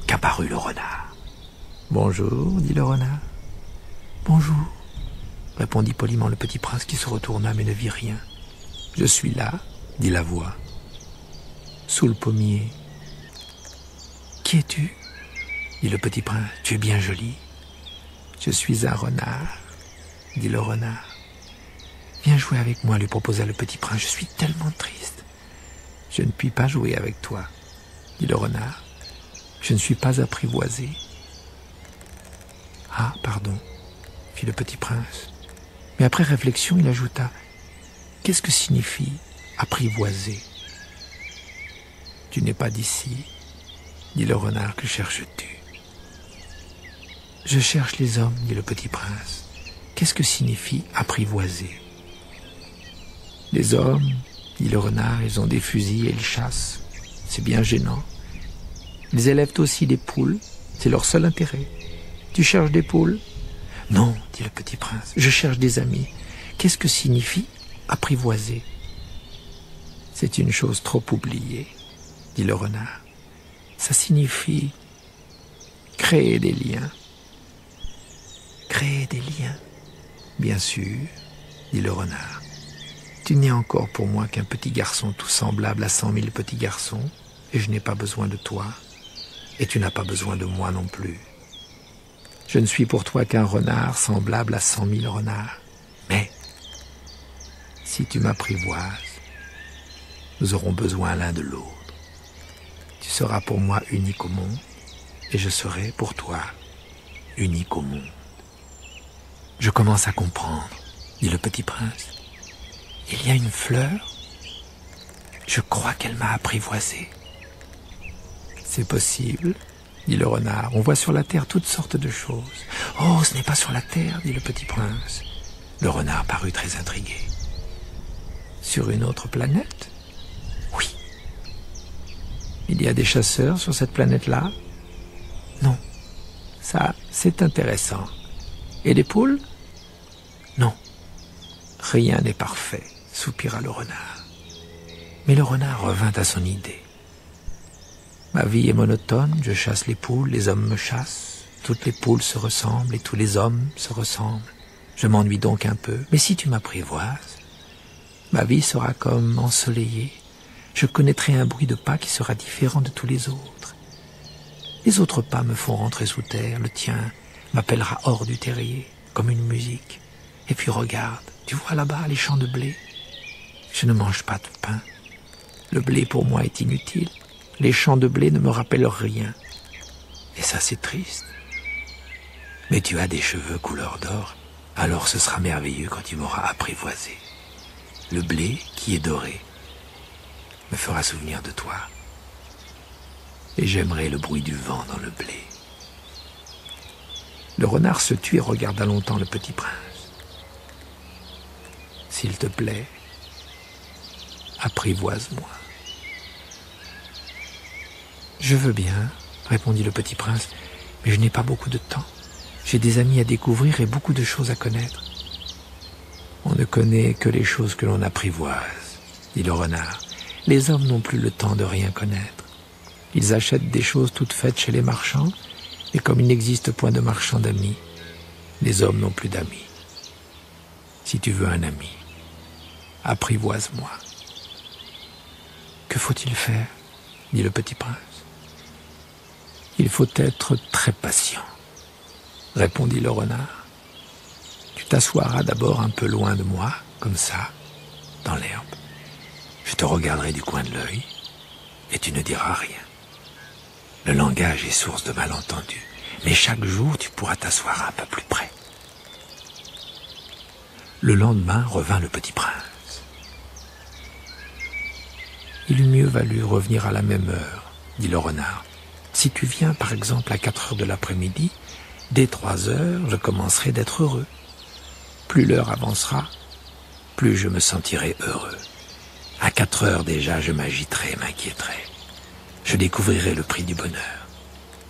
qu'apparut le renard. « Bonjour, dit le renard. »« Bonjour, répondit poliment le petit prince qui se retourna mais ne vit rien. « Je suis là, dit la voix, sous le pommier. »« Qui es-tu » dit le petit prince. « Tu es bien joli. »« Je suis un renard, dit le renard. »« Viens jouer avec moi, lui proposa le petit prince. Je suis tellement triste. »« Je ne puis pas jouer avec toi, dit le renard. Je ne suis pas apprivoisé. »« Ah, pardon, fit le petit prince. Mais après réflexion, il ajouta, « Qu'est-ce que signifie apprivoiser ?»« Tu n'es pas d'ici, dit le renard, que cherches-tu ?»« Je cherche les hommes, dit le petit prince. Qu'est-ce que signifie apprivoiser ?»« Les hommes, dit le renard, ils ont des fusils et ils chassent. C'est bien gênant. Ils élèvent aussi des poules, c'est leur seul intérêt. Tu cherches des poules ? Non, dit le petit prince, je cherche des amis. Qu'est-ce que signifie apprivoiser ? C'est une chose trop oubliée, dit le renard. Ça signifie créer des liens. Créer des liens ? Bien sûr, dit le renard. Tu n'es encore pour moi qu'un petit garçon tout semblable à 100 000 petits garçons, et je n'ai pas besoin de toi, et tu n'as pas besoin de moi non plus. Je ne suis pour toi qu'un renard semblable à 100 000 renards. Mais, si tu m'apprivoises, nous aurons besoin l'un de l'autre. Tu seras pour moi unique au monde, et je serai pour toi unique au monde. Je commence à comprendre, dit le petit prince. Il y a une fleur, je crois qu'elle m'a apprivoisé. C'est possible, dit le renard. On voit sur la terre toutes sortes de choses. Oh, ce n'est pas sur la terre, dit le petit prince. Le renard parut très intrigué. Sur une autre planète ? Oui. Il y a des chasseurs sur cette planète-là ? Non. Ça, c'est intéressant. Et des poules ? Non. Rien n'est parfait, soupira le renard. Mais le renard revint à son idée. Ma vie est monotone, je chasse les poules, les hommes me chassent. Toutes les poules se ressemblent et tous les hommes se ressemblent. Je m'ennuie donc un peu. Mais si tu m'apprivoises, ma vie sera comme ensoleillée. Je connaîtrai un bruit de pas qui sera différent de tous les autres. Les autres pas me font rentrer sous terre. Le tien m'appellera hors du terrier, comme une musique. Et puis regarde, tu vois là-bas les champs de blé. Je ne mange pas de pain. Le blé pour moi est inutile. Les champs de blé ne me rappellent rien. Et ça, c'est triste. Mais tu as des cheveux couleur d'or, alors ce sera merveilleux quand tu m'auras apprivoisé. Le blé, qui est doré, me fera souvenir de toi. Et j'aimerai le bruit du vent dans le blé. Le renard se tut et regarda longtemps le petit prince. S'il te plaît, apprivoise-moi. Je veux bien, répondit le petit prince, mais je n'ai pas beaucoup de temps. J'ai des amis à découvrir et beaucoup de choses à connaître. On ne connaît que les choses que l'on apprivoise, dit le renard. Les hommes n'ont plus le temps de rien connaître. Ils achètent des choses toutes faites chez les marchands, et comme il n'existe point de marchands d'amis, les hommes n'ont plus d'amis. Si tu veux un ami, apprivoise-moi. Que faut-il faire ? Dit le petit prince. Il faut être très patient, répondit le renard. Tu t'assoiras d'abord un peu loin de moi, comme ça, dans l'herbe. Je te regarderai du coin de l'œil, et tu ne diras rien. Le langage est source de malentendus, mais chaque jour tu pourras t'asseoir un peu plus près. Le lendemain revint le petit prince. Il eût mieux valu revenir à la même heure, dit le renard. Si tu viens par exemple à 4 heures de l'après-midi, dès 3 heures, je commencerai d'être heureux. Plus l'heure avancera, plus je me sentirai heureux. À 4 heures déjà, je m'agiterai et m'inquiéterai. Je découvrirai le prix du bonheur.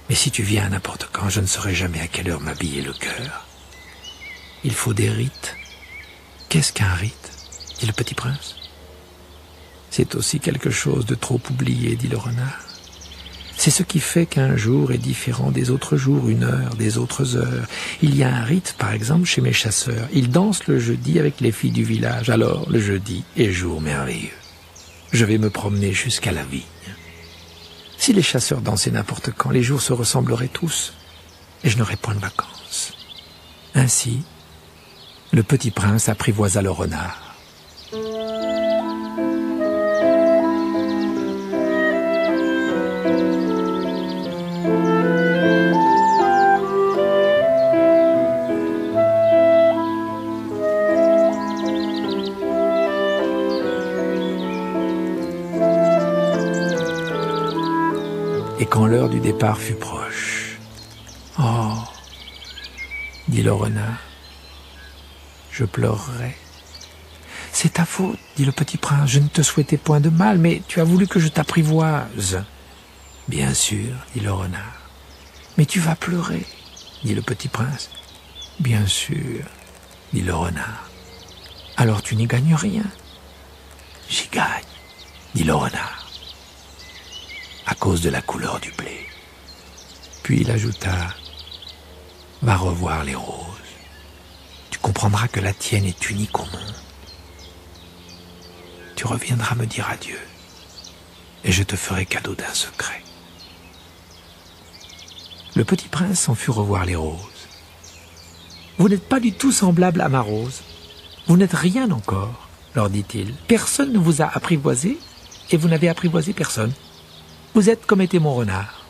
Mais si tu viens à n'importe quand, je ne saurai jamais à quelle heure m'habiller le cœur. Il faut des rites. Qu'est-ce qu'un rite ? Dit le petit prince. C'est aussi quelque chose de trop oublié, dit le renard. C'est ce qui fait qu'un jour est différent des autres jours, une heure des autres heures. Il y a un rite, par exemple, chez mes chasseurs. Ils dansent le jeudi avec les filles du village. Alors, le jeudi est jour merveilleux. Je vais me promener jusqu'à la vigne. Si les chasseurs dansaient n'importe quand, les jours se ressembleraient tous, et je n'aurais point de vacances. Ainsi, le petit prince apprivoisa le renard. Et quand l'heure du départ fut proche, « Oh !» dit le renard, « je pleurerai. »« C'est ta faute, dit le petit prince, je ne te souhaitais point de mal, mais tu as voulu que je t'apprivoise. »« Bien sûr, dit le renard. »« Mais tu vas pleurer, dit le petit prince. »« Bien sûr, dit le renard. »« Alors tu n'y gagnes rien. »« J'y gagne, dit le renard. » À cause de la couleur du blé. Puis il ajouta, « Va revoir les roses. Tu comprendras que la tienne est unique au monde. Tu reviendras me dire adieu, et je te ferai cadeau d'un secret. » Le petit prince s'en fut revoir les roses. « Vous n'êtes pas du tout semblable à ma rose. Vous n'êtes rien encore, leur dit-il. Personne ne vous a apprivoisé, et vous n'avez apprivoisé personne. Vous êtes comme était mon renard.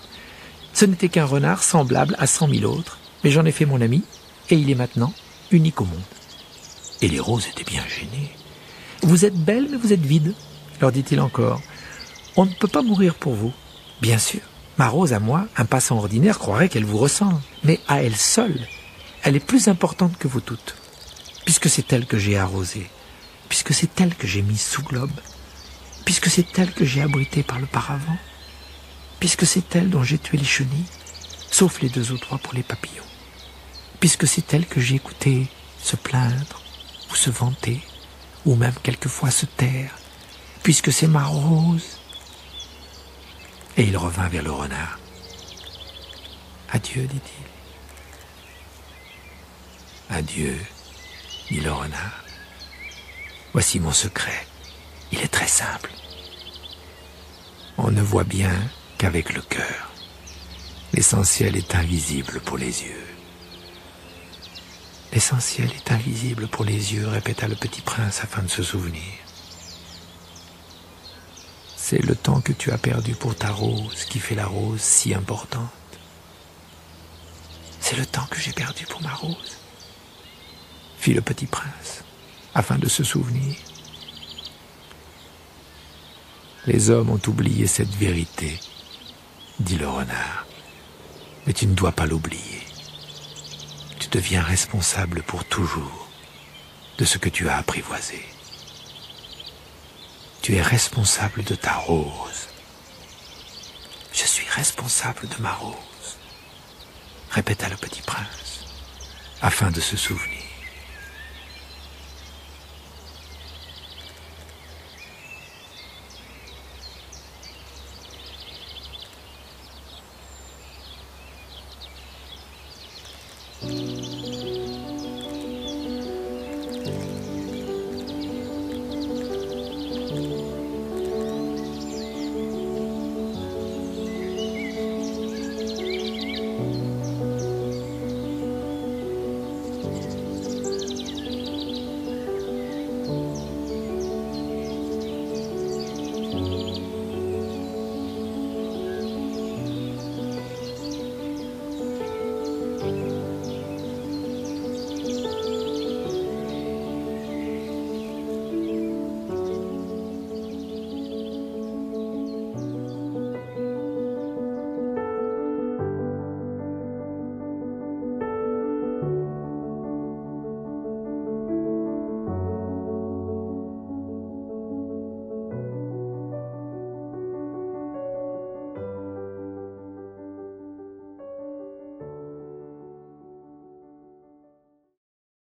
Ce n'était qu'un renard semblable à 100 000 autres, mais j'en ai fait mon ami, et il est maintenant unique au monde. » Et les roses étaient bien gênées. « Vous êtes belle, mais vous êtes vide, leur dit-il encore. On ne peut pas mourir pour vous. Bien sûr, ma rose à moi, un passant ordinaire croirait qu'elle vous ressemble, mais à elle seule, elle est plus importante que vous toutes, puisque c'est elle que j'ai arrosée, puisque c'est elle que j'ai mise sous globe, puisque c'est elle que j'ai abritée par le paravent, puisque c'est elle dont j'ai tué les chenilles, sauf les 2 ou 3 pour les papillons, puisque c'est elle que j'ai écouté se plaindre ou se vanter, ou même quelquefois se taire, puisque c'est ma rose. » Et il revint vers le renard. « Adieu, dit-il. »« Adieu, dit le renard. Voici mon secret. Il est très simple. On ne voit bien qu'avec le cœur. L'essentiel est invisible pour les yeux. »« L'essentiel est invisible pour les yeux, répéta le petit prince afin de se souvenir. C'est le temps que tu as perdu pour ta rose qui fait la rose si importante. C'est le temps que j'ai perdu pour ma rose, fit le petit prince, afin de se souvenir. Les hommes ont oublié cette vérité, dit le renard, mais tu ne dois pas l'oublier. Tu deviens responsable pour toujours de ce que tu as apprivoisé. Tu es responsable de ta rose. Je suis responsable de ma rose, répéta le petit prince, afin de se souvenir.